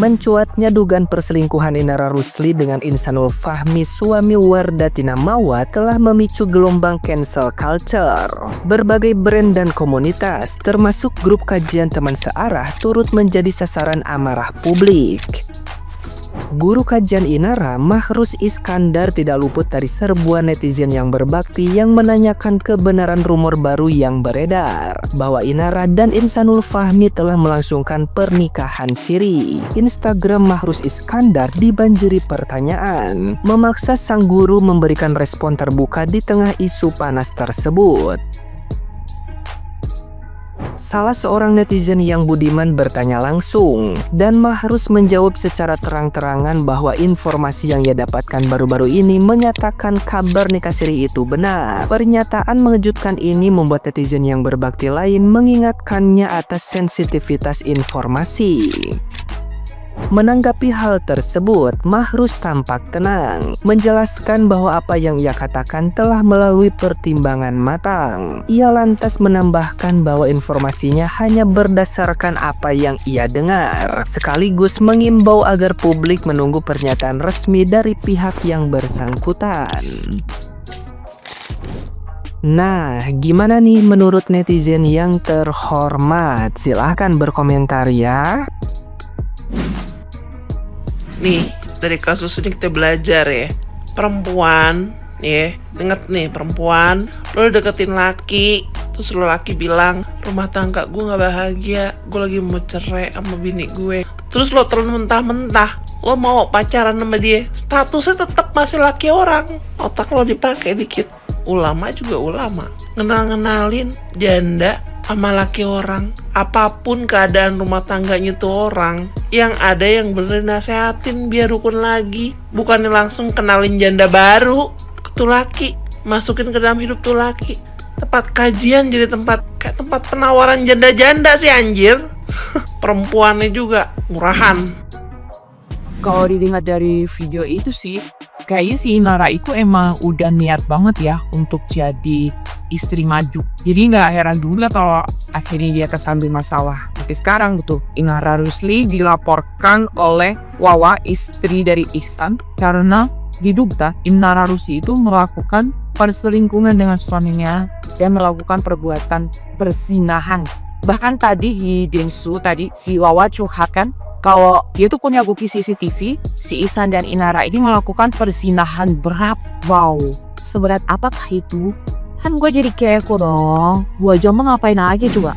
Mencuatnya dugaan perselingkuhan Inara Rusli dengan Insanul Fahmi, suami Wardatina Mawat, telah memicu gelombang cancel culture. Berbagai brand dan komunitas, termasuk grup kajian teman searah, turut menjadi sasaran amarah publik. Guru kajian Inara, Mahrus Iskandar, tidak luput dari serbuan netizen yang berbakti yang menanyakan kebenaran rumor baru yang beredar bahwa Inara dan Insanul Fahmi telah melangsungkan pernikahan siri. Instagram Mahrus Iskandar dibanjiri pertanyaan, memaksa sang guru memberikan respon terbuka di tengah isu panas tersebut. Salah seorang netizen yang budiman bertanya langsung, dan Mahrus menjawab secara terang-terangan bahwa informasi yang ia dapatkan baru-baru ini menyatakan kabar nikah siri itu benar. Pernyataan mengejutkan ini membuat netizen yang berbakti lain mengingatkannya atas sensitivitas informasi. Menanggapi hal tersebut, Mahrus tampak tenang, menjelaskan bahwa apa yang ia katakan telah melalui pertimbangan matang. Ia lantas menambahkan bahwa informasinya hanya berdasarkan apa yang ia dengar, sekaligus mengimbau agar publik menunggu pernyataan resmi dari pihak yang bersangkutan. Nah, gimana nih menurut netizen yang terhormat? Silahkan berkomentar ya. Nih, dari kasus ini kita belajar ya. Perempuan, ya, inget nih, perempuan, lo deketin laki, terus lo laki bilang, rumah tangga gue gak bahagia, gue lagi mau cerai sama bini gue. Terus lo telan mentah-mentah, lo mau pacaran sama dia, statusnya tetap masih laki orang. Otak lo dipakai dikit. Ulama juga ulama, ngenalin janda sama laki orang. Apapun keadaan rumah tangganya tuh orang, yang ada yang bener nasehatin biar rukun lagi, bukannya langsung kenalin janda baru ke tuh laki, masukin ke dalam hidup tuh laki. Tempat kajian jadi kayak tempat penawaran janda-janda sih anjir. Perempuannya juga murahan. Kalau didengar dari video itu sih, kayaknya si Inara itu emang udah niat banget ya untuk jadi istri maju. Jadi nggak heran dulu lah kalau akhirnya dia kesambil masalah. Tapi sekarang gitu, Inara Rusli dilaporkan oleh Wawa, istri dari Ihsan, karena diduga Inara Rusli itu melakukan perselingkuhan dengan suaminya dan melakukan perbuatan perzinahan. Bahkan tadi di Densu tadi si Wawa curhatkan kalau dia tuh punya bukti CCTV, si Ihsan dan Inara ini melakukan perzinahan berat. Wow, seberat apakah itu? Kan gue jadi kepo dong. Gue aja mau ngapain aja coba.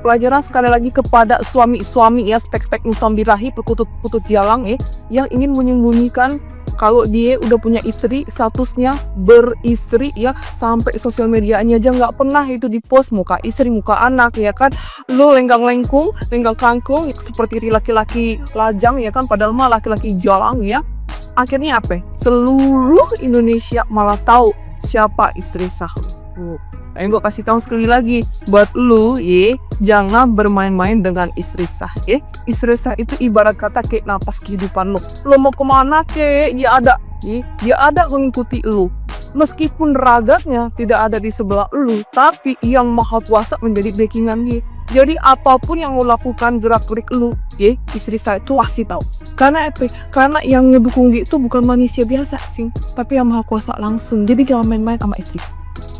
Pelajaran sekali lagi kepada suami-suami ya, spek-spek musam birahi, pekutut-pekutut jalang yang ingin menyembunyikan kalau dia udah punya istri, statusnya beristri ya, sampai sosial medianya aja nggak pernah itu di post muka istri, muka anak ya kan. Lo lenggang-lengkung, lenggang kangkung seperti laki-laki lajang ya kan, padahal mah laki-laki jalang ya. Akhirnya apa? Seluruh Indonesia malah tahu siapa istri sah. Yang gue kasih tahu sekali lagi buat lu jangan bermain-main dengan istri sah Istri sah itu ibarat kata kayak napas kehidupan lu. Lu mau kemana dia ada mengikuti lu. Meskipun ragatnya tidak ada di sebelah lu, tapi yang maha kuasa menjadi backingan dia. Jadi apapun yang lu lakukan, gerak-gerik lu istri sah itu pasti tahu. Karena apa? Karena yang ngedukung dia itu bukan manusia biasa sih, tapi yang maha kuasa langsung. Jadi jangan main-main sama istri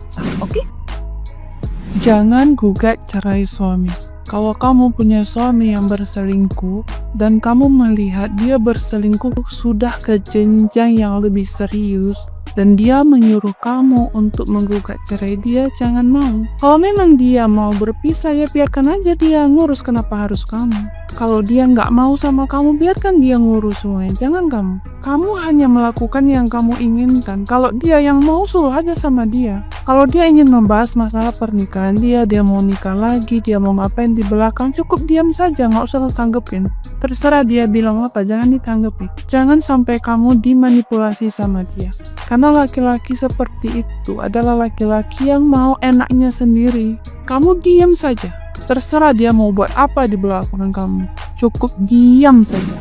sah, oke? Jangan gugat cerai suami. Kalau kamu punya suami yang berselingkuh dan kamu melihat dia berselingkuh sudah ke jenjang yang lebih serius dan dia menyuruh kamu untuk menggugat cerai, dia jangan mau. Kalau memang dia mau berpisah ya biarkan aja dia ngurus, kenapa harus kamu? Kalau dia nggak mau sama kamu, biarkan dia ngurus semuanya, jangan kamu. Kamu hanya melakukan yang kamu inginkan. Kalau dia yang mau, suruh aja sama dia. Kalau dia ingin membahas masalah pernikahan dia mau nikah lagi, dia mau ngapain di belakang, cukup diam saja, nggak usah tanggepin. Terserah dia bilang apa, jangan ditanggepi. Jangan sampai kamu dimanipulasi sama dia. Karena laki-laki seperti itu adalah laki-laki yang mau enaknya sendiri. Kamu diam saja. Terserah dia mau buat apa di belakang kamu. Cukup diam saja.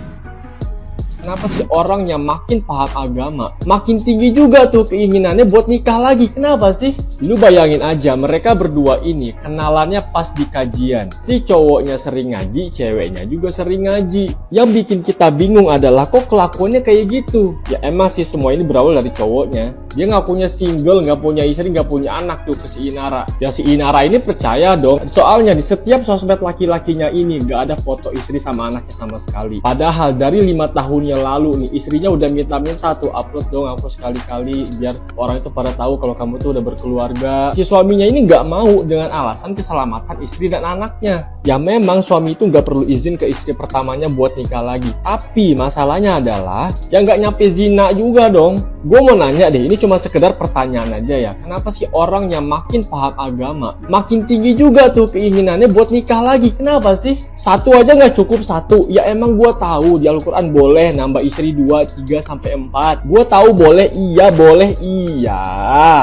Kenapa sih orang yang makin paham agama, makin tinggi juga tuh keinginannya buat nikah lagi? Kenapa sih? Lu bayangin aja, mereka berdua ini kenalannya pas di kajian. Si cowoknya sering ngaji, ceweknya juga sering ngaji. Yang bikin kita bingung adalah kok kelakuannya kayak gitu? Ya emang sih semua ini berawal dari cowoknya. Dia ngakunya single, nggak punya istri, nggak punya anak tuh ke si Inara. Ya si Inara ini percaya dong. Soalnya di setiap sosmed laki-lakinya ini nggak ada foto istri sama anaknya sama sekali. Padahal dari 5 tahun yang lalu nih istrinya udah minta-minta tuh upload dong aku sekali-kali biar orang itu pada tahu kalau kamu tuh udah berkeluarga. Si suaminya ini nggak mau dengan alasan keselamatan istri dan anaknya. Ya memang suami itu nggak perlu izin ke istri pertamanya buat nikah lagi. Tapi masalahnya adalah ya nggak nyampe zina juga dong. Gue mau nanya deh, ini cuma sekedar pertanyaan aja ya. Kenapa sih orang yang makin paham agama, makin tinggi juga tuh keinginannya buat nikah lagi? Kenapa sih? Satu aja nggak cukup satu. Ya emang gue tahu di Al-Quran boleh nambah istri 2, 3, sampai 4. Gue tahu boleh iya.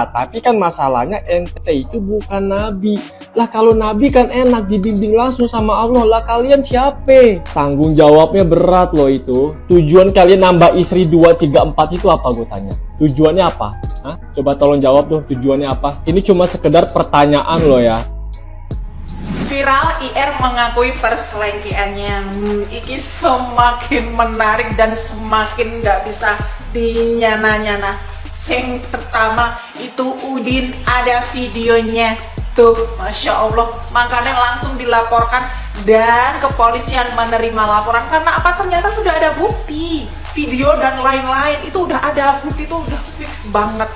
Tapi kan masalahnya ente itu bukan nabi. Lah kalau nabi kan enak dibimbing langsung sama Allah. Lah kalian siapa? Tanggung jawabnya berat loh itu. Tujuan kalian nambah istri 2, 3, 4 itu apa gue tanya? Tujuannya apa? Hah? Coba tolong jawab tuh tujuannya apa? Ini cuma sekedar pertanyaan loh ya. Viral IR mengakui perselingkuhannya. Iki semakin menarik dan semakin nggak bisa dinyana-nyana. Yang pertama itu Udin ada videonya tuh, Masya Allah. Makanya langsung dilaporkan dan kepolisian menerima laporan karena apa? Ternyata sudah ada bukti video dan lain-lain itu udah ada bukti, itu udah fix banget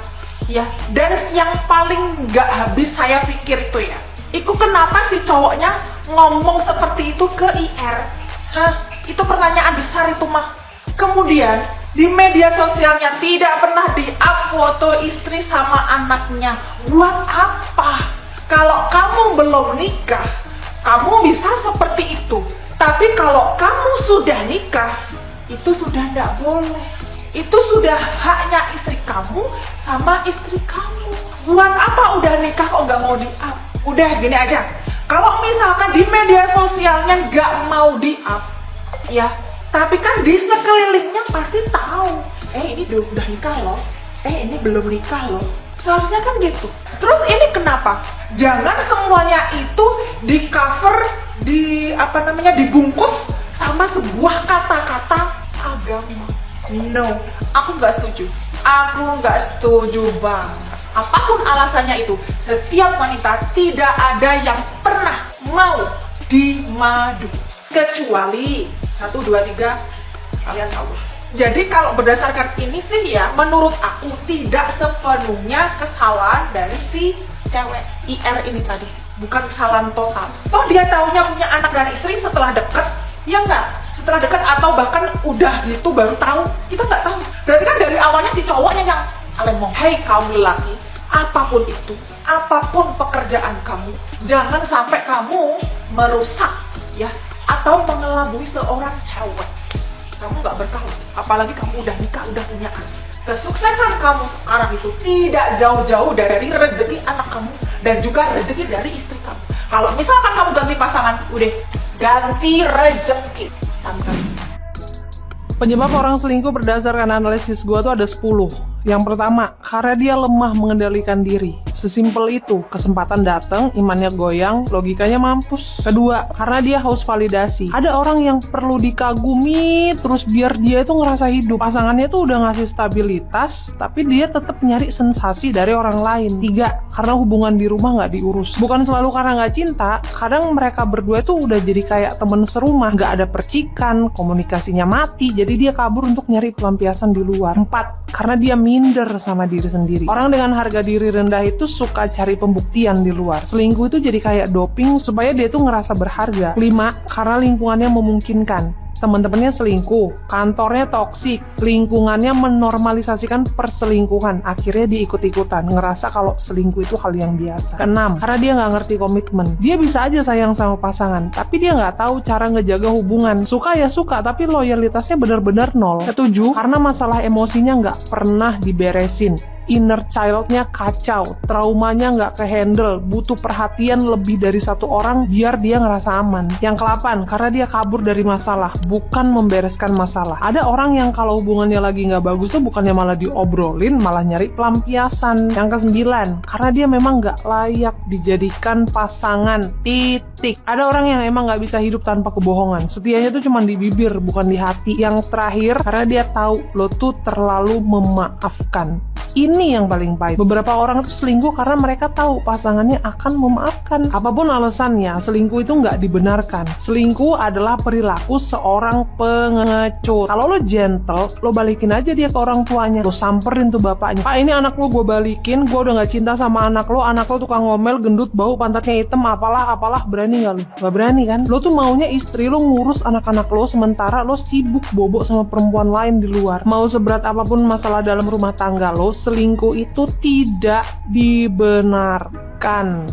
ya. Dan yang paling nggak habis saya pikir itu ya, itu kenapa si cowoknya ngomong seperti itu ke IR? Hah? Itu pertanyaan besar itu mah. Kemudian di media sosialnya tidak pernah di-up foto istri sama anaknya. Buat apa? Kalau kamu belum nikah, kamu bisa seperti itu. Tapi kalau kamu sudah nikah, itu sudah tidak boleh. Itu sudah haknya istri kamu sama istri kamu. Buat apa udah nikah kok nggak mau di-up? Udah gini aja, kalau misalkan di media sosialnya nggak mau di-up, ya, tapi kan di sekelilingnya pasti tahu, ini udah nikah loh, ini belum nikah loh, seharusnya kan gitu. Terus ini kenapa? Jangan semuanya itu di cover, dibungkus sama sebuah kata-kata agama. No, aku nggak setuju. Aku nggak setuju banget. Apapun alasannya itu, setiap wanita tidak ada yang pernah mau dimadu. Kecuali 1, 2, 3, kalian tahu. Jadi kalau berdasarkan ini sih ya, menurut aku tidak sepenuhnya kesalahan dari si cewek IR ini tadi. Bukan kesalahan total. Toh dia taunya punya anak dan istri setelah deket, ya enggak? Setelah dekat atau bahkan udah gitu baru tahu, kita nggak tahu. Berarti kan dari awalnya si cowoknya yang alemong. Hei kaum lelaki, apapun itu, apapun pekerjaan kamu, jangan sampai kamu merusak ya atau mengelabui seorang cewek. Kamu nggak berkah, apalagi kamu udah nikah, udah punya anak. Kesuksesan kamu sekarang itu tidak jauh-jauh dari rezeki anak kamu dan juga rezeki dari istri kamu. Kalau misalkan kamu ganti pasangan, udah ganti rezeki. Penyebab orang selingkuh berdasarkan analisis gue tuh ada 10. Yang pertama, karena dia lemah mengendalikan diri. Sesimpel itu, kesempatan datang, imannya goyang, logikanya mampus. Kedua, karena dia haus validasi. Ada orang yang perlu dikagumi terus biar dia itu ngerasa hidup. Pasangannya tuh udah ngasih stabilitas, tapi dia tetap nyari sensasi dari orang lain. Tiga, karena hubungan di rumah nggak diurus. Bukan selalu karena nggak cinta, kadang mereka berdua tuh udah jadi kayak temen serumah. Nggak ada percikan, komunikasinya mati, jadi dia kabur untuk nyari pelampiasan di luar. 4, karena dia minder sama diri sendiri. Orang dengan harga diri rendah itu suka cari pembuktian di luar. Selingkuh itu jadi kayak doping supaya dia tuh ngerasa berharga. 5, karena lingkungannya memungkinkan. Teman-temannya selingkuh, kantornya toksik, lingkungannya menormalisasikan perselingkuhan, akhirnya dia ikut-ikutan, ngerasa kalau selingkuh itu hal yang biasa. 6, karena dia nggak ngerti komitmen. Dia bisa aja sayang sama pasangan, tapi dia nggak tahu cara ngejaga hubungan. Suka ya suka, tapi loyalitasnya benar-benar nol. 7, karena masalah emosinya nggak pernah diberesin. inner child-nya kacau, traumanya nggak ke-handle, butuh perhatian lebih dari satu orang biar dia ngerasa aman. Yang ke-8, karena dia kabur dari masalah, bukan membereskan masalah. Ada orang yang kalau hubungannya lagi nggak bagus tuh bukannya malah diobrolin, malah nyari pelampiasan. Yang ke-9, karena dia memang nggak layak dijadikan pasangan, titik. Ada orang yang emang nggak bisa hidup tanpa kebohongan, setianya tuh cuma di bibir, bukan di hati. Yang terakhir, karena dia tahu lo tuh terlalu memaafkan. Ini yang paling pahit. Beberapa orang itu selingkuh karena mereka tahu pasangannya akan memaafkan. Apapun alasannya, selingkuh itu nggak dibenarkan. Selingkuh adalah perilaku seorang pengecut. Kalau lo gentle, lo balikin aja dia ke orang tuanya. Lo samperin tuh bapaknya. Pak, ini anak lo gue balikin, gue udah nggak cinta sama anak lo tukang ngomel, gendut, bau, pantatnya hitam, apalah, berani nggak lo? Nggak berani kan? Lo tuh maunya istri lo ngurus anak-anak lo, sementara lo sibuk bobo sama perempuan lain di luar. Mau seberat apapun masalah dalam rumah tangga lo, selingkuh itu tidak dibenarkan.